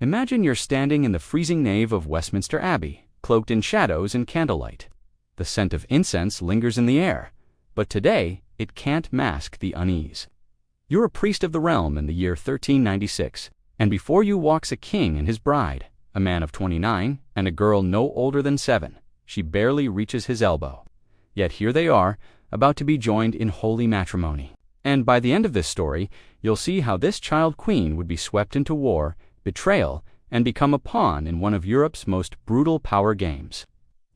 Imagine you're standing in the freezing nave of Westminster Abbey, cloaked in shadows and candlelight. The scent of incense lingers in the air, but today it can't mask the unease. You're a priest of the realm in the year 1396, and before you walks a king and his bride, a man of 29 and a girl no older than 7. She barely reaches his elbow. Yet here they are, about to be joined in holy matrimony. And by the end of this story, you'll see how this child queen would be swept into war, betrayal, and become a pawn in one of Europe's most brutal power games.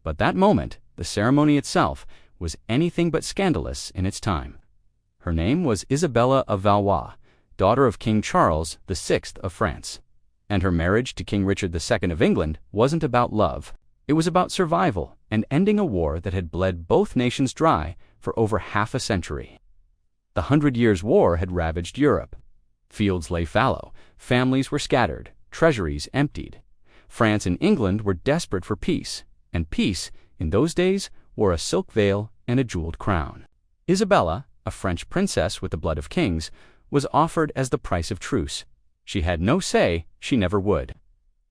But that moment, the ceremony itself, was anything but scandalous in its time. Her name was Isabella of Valois, daughter of King Charles VI of France. And her marriage to King Richard II of England wasn't about love. It was about survival and ending a war that had bled both nations dry for over half a century. The 100 Years' War had ravaged Europe. Fields lay fallow, families were scattered, treasuries emptied. France and England were desperate for peace, and peace, in those days, wore a silk veil and a jeweled crown. Isabella, a French princess with the blood of kings, was offered as the price of truce. She had no say, she never would.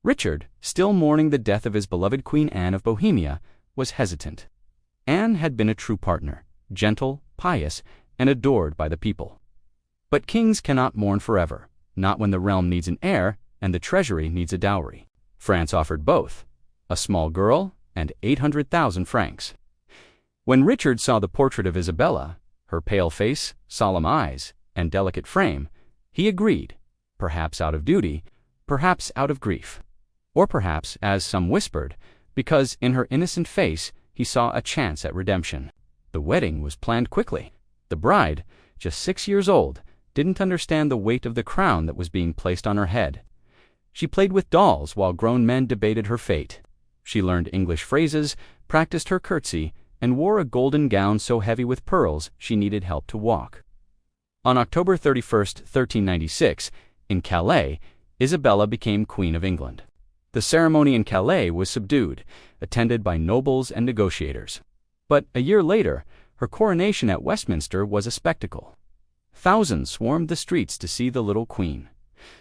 Richard, still mourning the death of his beloved Queen Anne of Bohemia, was hesitant. Anne had been a true partner, gentle, pious, and adored by the people. But kings cannot mourn forever, not when the realm needs an heir and the treasury needs a dowry. France offered both, a small girl and 800,000 francs. When Richard saw the portrait of Isabella, her pale face, solemn eyes, and delicate frame, he agreed, perhaps out of duty, perhaps out of grief, or perhaps, as some whispered, because in her innocent face he saw a chance at redemption. The wedding was planned quickly. The bride, just 6 years old, didn't understand the weight of the crown that was being placed on her head. She played with dolls while grown men debated her fate. She learned English phrases, practiced her curtsy, and wore a golden gown so heavy with pearls she needed help to walk. On October 31st, 1396, in Calais, Isabella became Queen of England. The ceremony in Calais was subdued, attended by nobles and negotiators. But a year later, her coronation at Westminster was a spectacle. Thousands swarmed the streets to see the little queen.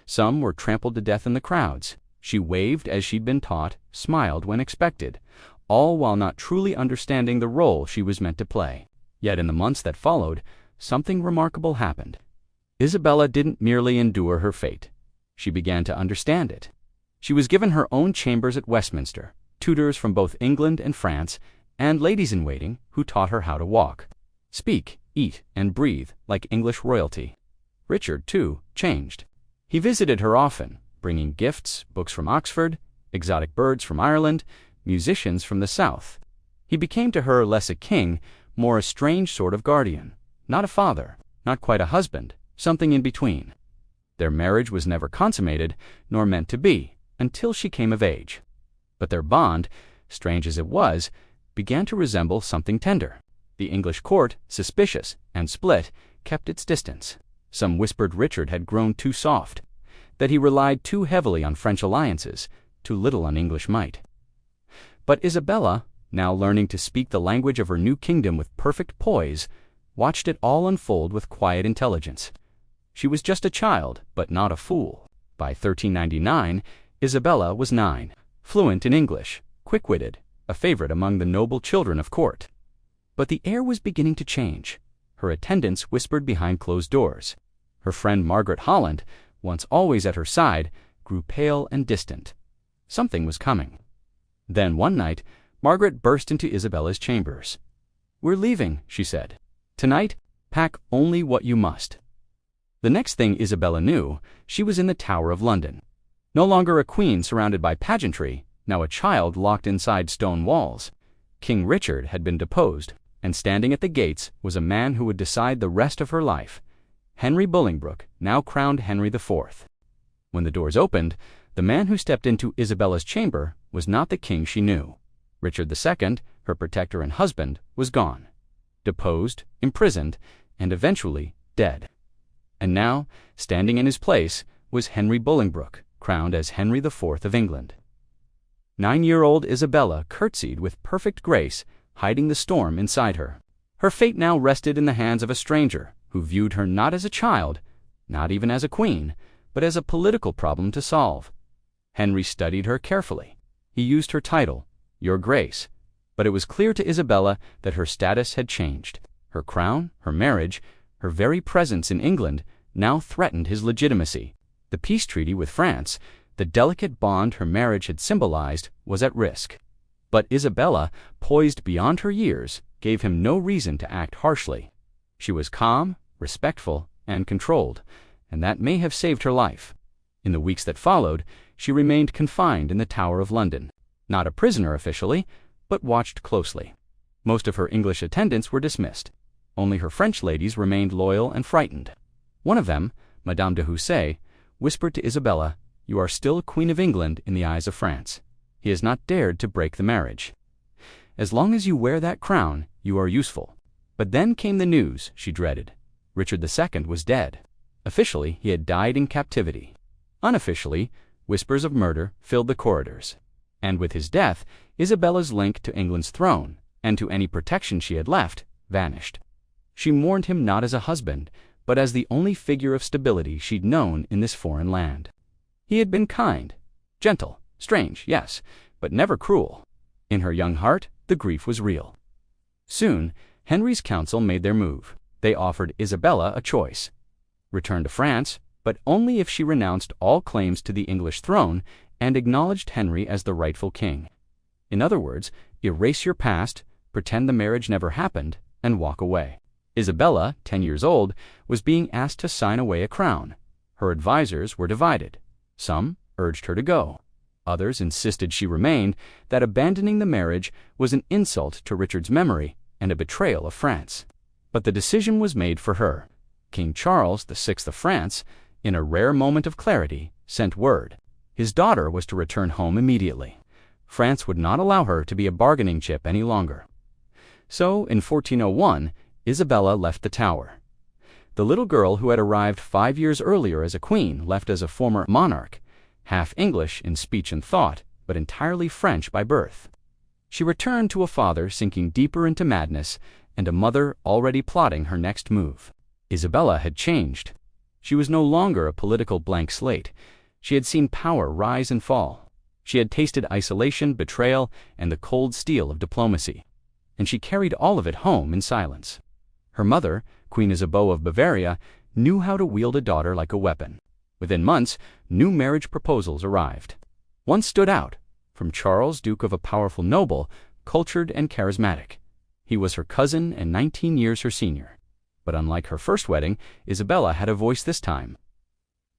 Some were trampled to death in the crowds. She waved as she'd been taught, smiled when expected, all while not truly understanding the role she was meant to play. Yet in the months that followed, something remarkable happened. Isabella didn't merely endure her fate. She began to understand it. She was given her own chambers at Westminster, tutors from both England and France, and ladies-in-waiting who taught her how to walk, speak, eat, and breathe like English royalty. Richard, too, changed. He visited her often, bringing gifts, books from Oxford, exotic birds from Ireland, musicians from the South. He became to her less a king, more a strange sort of guardian, not a father, not quite a husband, something in between. Their marriage was never consummated, nor meant to be, until she came of age. But their bond, strange as it was, began to resemble something tender. The English court, suspicious and split, kept its distance. Some whispered Richard had grown too soft, that he relied too heavily on French alliances, too little on English might. But Isabella, now learning to speak the language of her new kingdom with perfect poise, watched it all unfold with quiet intelligence. She was just a child, but not a fool. By 1399, Isabella was 9, fluent in English, quick-witted, a favorite among the noble children of court. But the air was beginning to change. Her attendants whispered behind closed doors. Her friend Margaret Holland, once always at her side, grew pale and distant. Something was coming. Then one night, Margaret burst into Isabella's chambers. "We're leaving," she said. "Tonight, pack only what you must." The next thing Isabella knew, she was in the Tower of London. No longer a queen surrounded by pageantry, now a child locked inside stone walls. King Richard had been deposed, and standing at the gates was a man who would decide the rest of her life. Henry Bolingbroke, now crowned Henry IV. When the doors opened, the man who stepped into Isabella's chamber was not the king she knew. Richard II, her protector and husband, was gone, deposed, imprisoned, and eventually dead. And now, standing in his place, was Henry Bolingbroke, crowned as Henry IV of England. 9-year-old Isabella curtsied with perfect grace, hiding the storm inside her. Her fate now rested in the hands of a stranger, who viewed her not as a child, not even as a queen, but as a political problem to solve. Henry studied her carefully. He used her title, Your Grace, but it was clear to Isabella that her status had changed. Her crown, her marriage, her very presence in England now threatened his legitimacy. The peace treaty with France, the delicate bond her marriage had symbolized, was at risk. But Isabella, poised beyond her years, gave him no reason to act harshly. She was calm, respectful, and controlled, and that may have saved her life. In the weeks that followed, she remained confined in the Tower of London, not a prisoner officially, but watched closely. Most of her English attendants were dismissed. Only her French ladies remained loyal and frightened. One of them, Madame de Houssaye, whispered to Isabella, "You are still Queen of England in the eyes of France. He has not dared to break the marriage. As long as you wear that crown, you are useful." But then came the news she dreaded. Richard II was dead. Officially, he had died in captivity. Unofficially, whispers of murder filled the corridors. And with his death, Isabella's link to England's throne, and to any protection she had left, vanished. She mourned him not as a husband, but as the only figure of stability she'd known in this foreign land. He had been kind, gentle, strange, yes, but never cruel. In her young heart, the grief was real. Soon, Henry's council made their move. They offered Isabella a choice. Return to France, but only if she renounced all claims to the English throne and acknowledged Henry as the rightful king. In other words, erase your past, pretend the marriage never happened, and walk away. Isabella, 10 years old, was being asked to sign away a crown. Her advisors were divided. Some urged her to go. Others insisted she remain, that abandoning the marriage was an insult to Richard's memory and a betrayal of France. But the decision was made for her. King Charles VI of France, in a rare moment of clarity, sent word. His daughter was to return home immediately. France would not allow her to be a bargaining chip any longer. So, in 1401, Isabella left the Tower. The little girl who had arrived 5 years earlier as a queen left as a former monarch, half English in speech and thought, but entirely French by birth. She returned to a father sinking deeper into madness and a mother already plotting her next move. Isabella had changed. She was no longer a political blank slate. She had seen power rise and fall. She had tasted isolation, betrayal, and the cold steel of diplomacy. And she carried all of it home in silence. Her mother, Queen Isabella of Bavaria, knew how to wield a daughter like a weapon. Within months, new marriage proposals arrived. One stood out, from Charles, Duke of a powerful noble, cultured and charismatic. He was her cousin and 19 years her senior. But unlike her first wedding, Isabella had a voice this time.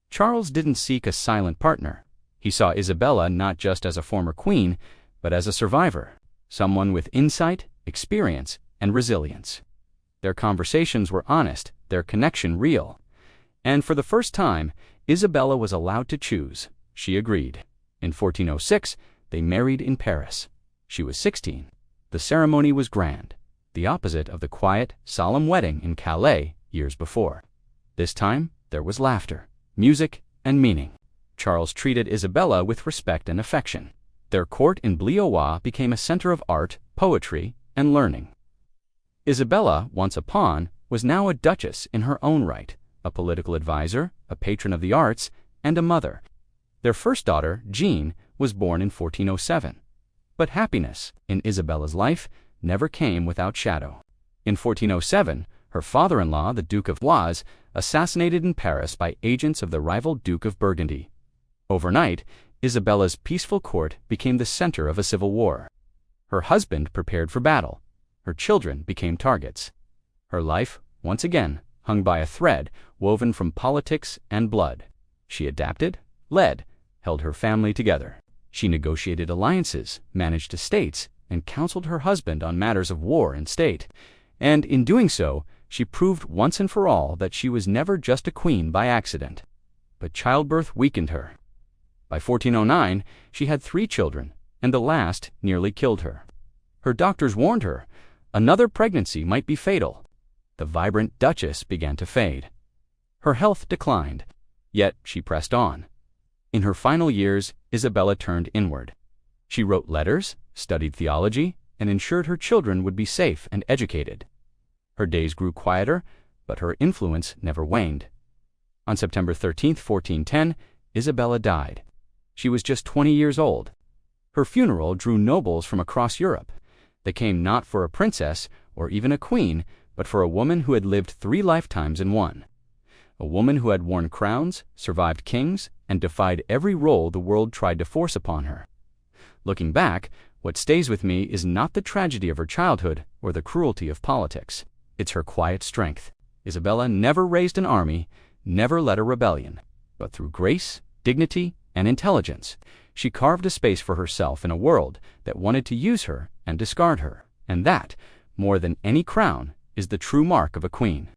Charles didn't seek a silent partner. He saw Isabella not just as a former queen, but as a survivor, someone with insight, experience, and resilience. Their conversations were honest, their connection real. And for the first time, Isabella was allowed to choose. She agreed. In 1406, they married in Paris. She was 16. The ceremony was grand, the opposite of the quiet, solemn wedding in Calais years before. This time, there was laughter, music, and meaning. Charles treated Isabella with respect and affection. Their court in Blois became a center of art, poetry, and learning. Isabella, once a pawn, was now a duchess in her own right, a political advisor, a patron of the arts, and a mother. Their first daughter, Jean, was born in 1407. But happiness, in Isabella's life, never came without shadow. In 1407, her father-in-law, the Duke of Valois, assassinated in Paris by agents of the rival Duke of Burgundy. Overnight, Isabella's peaceful court became the center of a civil war. Her husband prepared for battle. Her children became targets. Her life, once again, hung by a thread woven from politics and blood. She adapted, led, held her family together. She negotiated alliances, managed estates, and counseled her husband on matters of war and state. And in doing so, she proved once and for all that she was never just a queen by accident. But childbirth weakened her. By 1409, she had 3 children, and the last nearly killed her. Her doctors warned her another pregnancy might be fatal. The vibrant duchess began to fade. Her health declined, yet she pressed on. In her final years, Isabella turned inward. She wrote letters, studied theology, and ensured her children would be safe and educated. Her days grew quieter, but her influence never waned. On September 13, 1410, Isabella died. She was just 20 years old. Her funeral drew nobles from across Europe. They came not for a princess or even a queen, but for a woman who had lived 3 lifetimes in one. A woman who had worn crowns, survived kings, and defied every role the world tried to force upon her. Looking back, what stays with me is not the tragedy of her childhood or the cruelty of politics. It's her quiet strength. Isabella never raised an army, never led a rebellion, but through grace, dignity, and intelligence, she carved a space for herself in a world that wanted to use her and discard her. And that, more than any crown, is the true mark of a queen.